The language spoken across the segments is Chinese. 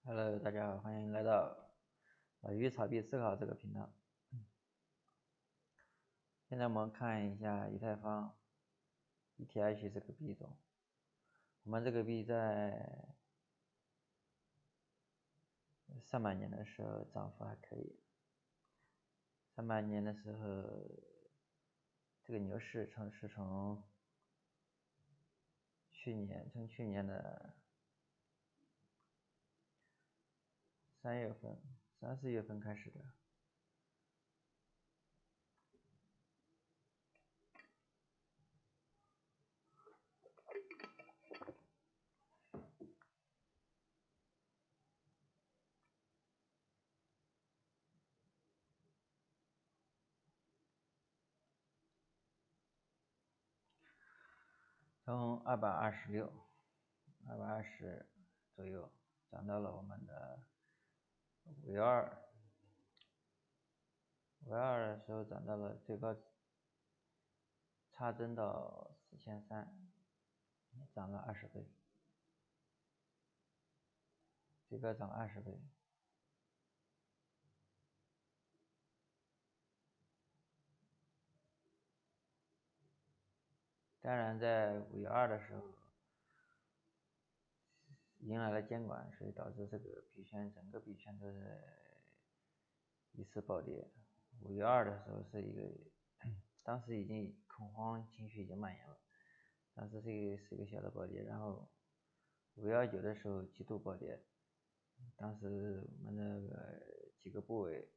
Hello，大家好，欢迎来到鱼炒币思考这个频道。现在我们看一下以太坊 ETH 这个币种，我们这个币在上半年的时候涨幅还可以，上半年的时候这个牛市是从去年的3、4月份开始的。从220左右涨到了我们的512，512的时候涨到了最高插针到4300，涨了20倍，最高涨20倍。当然，在5月2的时候，迎来了监管，所以导致这个整个币圈都是一次暴跌。5月2的时候是一个，当时已经恐慌情绪已经蔓延了，当时是一个小的暴跌，然后519的时候极度暴跌，当时我们那个几个部委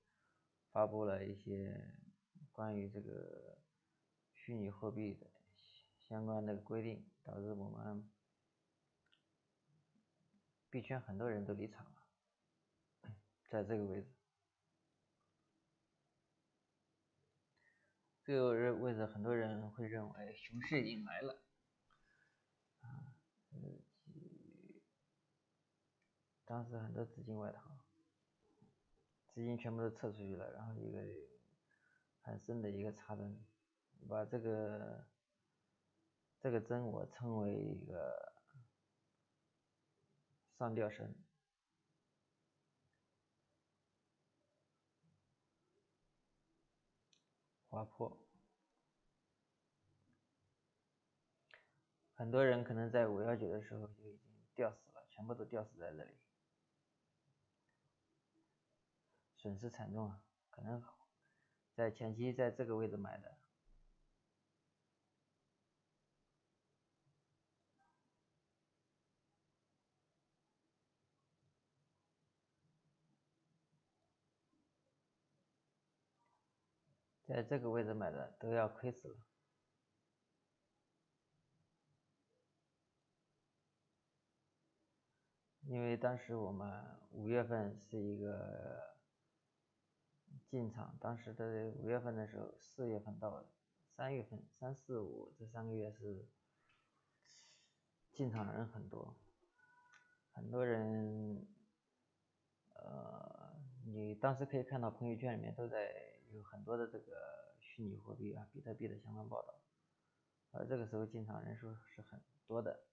发布了一些关于这个虚拟货币的相关的规定，导致我们币圈很多人都离场了，在这个位置。这个位置很多人会认为熊市已经来了，当时很多资金外逃，资金全部都撤出去了，然后一个很深的一个插针，把这个针我称为一个上吊绳，划破。很多人可能在519的时候就已经吊死了，全部都吊死在这里，损失惨重啊！可能在前期在这个位置买的，在这个位置买的都要亏死了。因为当时我们5月份是一个进场，当时的5月份的时候，4月份到3月份，3、4、5这3个月是进场人很多，很多人，你当时可以看到朋友圈里面都在有很多的这个虚拟货币啊、比特币的相关报道，这个时候进场人数是很多的。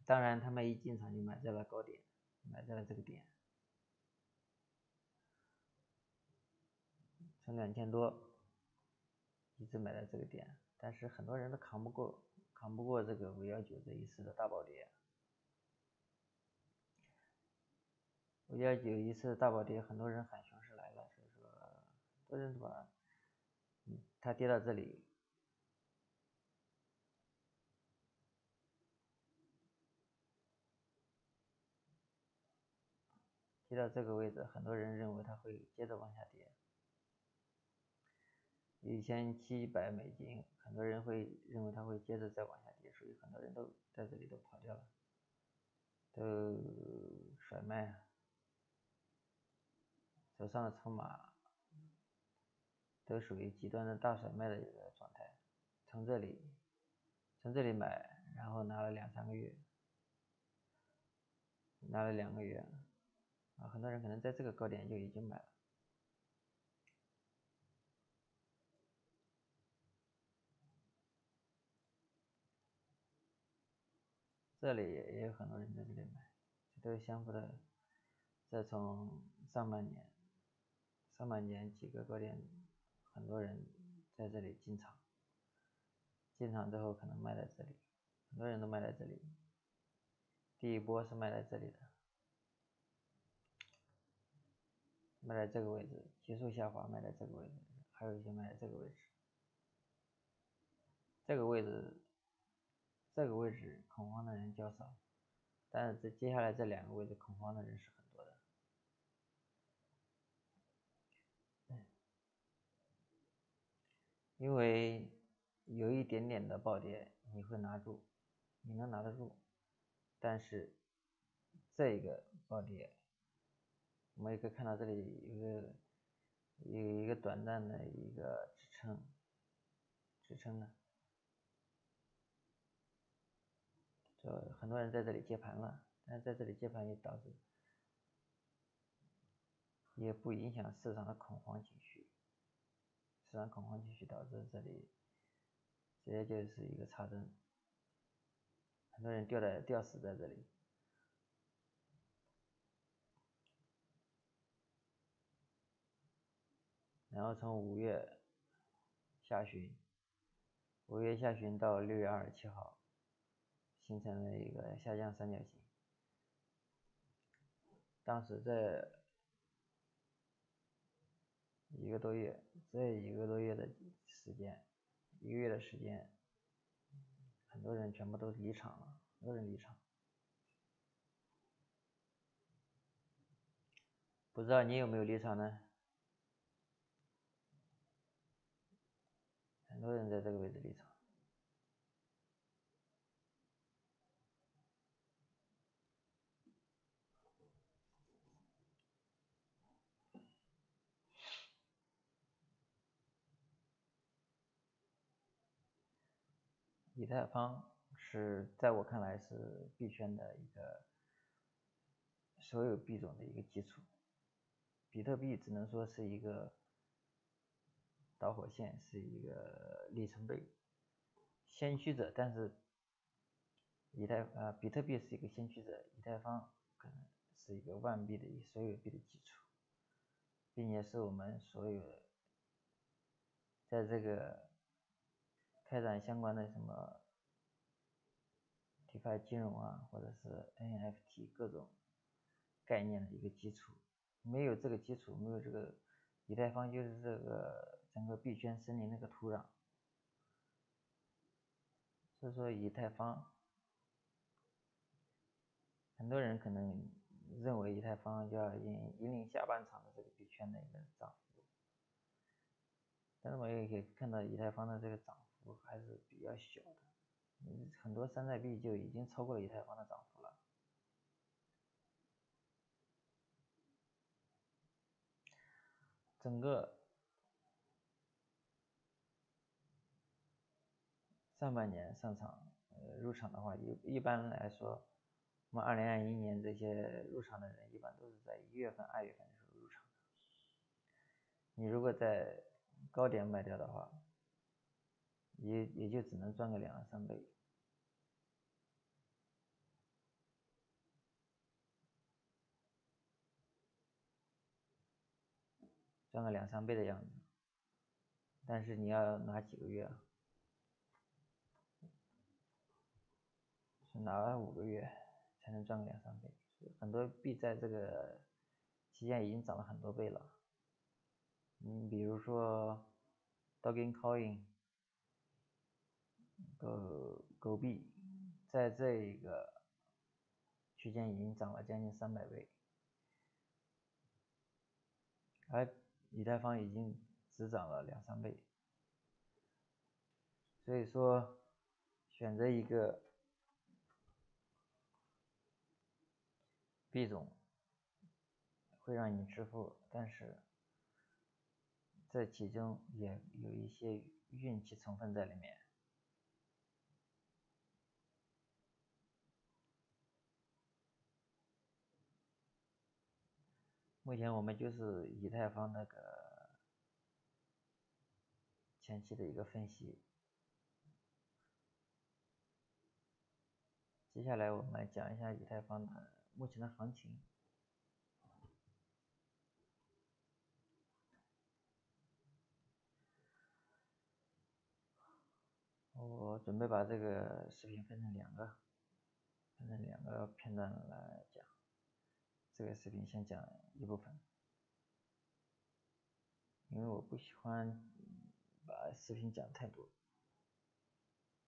当然，他们一进场就买在了高点，买在了这个点，从2000多一直买在这个点，但是很多人都扛不过这个519这一次的大暴跌。519一次大暴跌，很多人喊熊市来了，所以说很多人把它跌到这里，跌到这个位置，很多人认为它会接着往下跌。$1700，很多人会认为它会接着再往下跌，所以很多人都在这里都跑掉了，都甩卖，手上的筹码都属于极端的大甩卖的一个状态。从这里买，然后拿了2、3个月，拿了2个月，很多人可能在这个高点就已经买了。这里也有很多人在这里买，都是相互的。再从上半年几个高点，很多人在这里进场之后可能卖在这里，很多人都卖在这里。第一波是卖在这里的，卖在这个位置，结束下滑卖在这个位置，还有一些卖在这个位置。这个位置恐慌的人较少，但是接下来这两个位置恐慌的人是很多的。因为有一点点的暴跌你会拿住，你能拿得住，但是这个暴跌我们也可以看到这里有一个短暂的一个支撑呢，很多人在这里接盘了，但是在这里接盘也导致也不影响市场的恐慌情绪，导致这里直接就是一个插针，很多人吊死在这里。然后从5月下旬到6月27号形成了一个下降三角形。当时这一个多月的时间，1个月的时间，很多人全部都离场了，很多人离场。不知道你有没有离场呢？很多人在这个位置离场。以太坊是在我看来是币圈的一个所有币种的一个基础，比特币只能说是一个导火线，是一个里程碑，先驱者。但是比特币是一个先驱者，以太坊可能是一个万币的所有币的基础，并且是我们所有的在这个开展相关的什么 DeFi 金融啊，或者是 NFT 各种概念的一个基础。没有这个基础，没有这个以太坊就是这个整个币圈森林那个土壤。所以说以太坊，很多人可能认为以太坊要引领下半场的这个币圈的一个涨幅，但是我也可以看到以太坊的这个涨幅还是比较小的，很多山寨币就已经超过了以太坊的涨幅了。整个上半年上场入场的话，一般来说，我们2021年这些入场的人一般都是在1月份、2月份的时候入场的。你如果在高点卖掉的话，也就只能赚个2、3倍。赚个2、3倍的样子，但是你要拿几个月啊？是拿5个月才能赚个2、3倍。很多币在这个期间已经涨了很多倍了。比如说 Dogecoin、狗币，在这个区间已经涨了将近300倍，而以太坊已经只涨了2、3倍。所以说，选择一个币种会让你致富，但是这其中也有一些运气成分在里面。目前我们就是以太坊那个前期的一个分析。接下来我们讲一下以太坊的目前的行情。我准备把这个视频分成两个片段来讲。这个视频先讲一部分，因为我不喜欢把视频讲太多。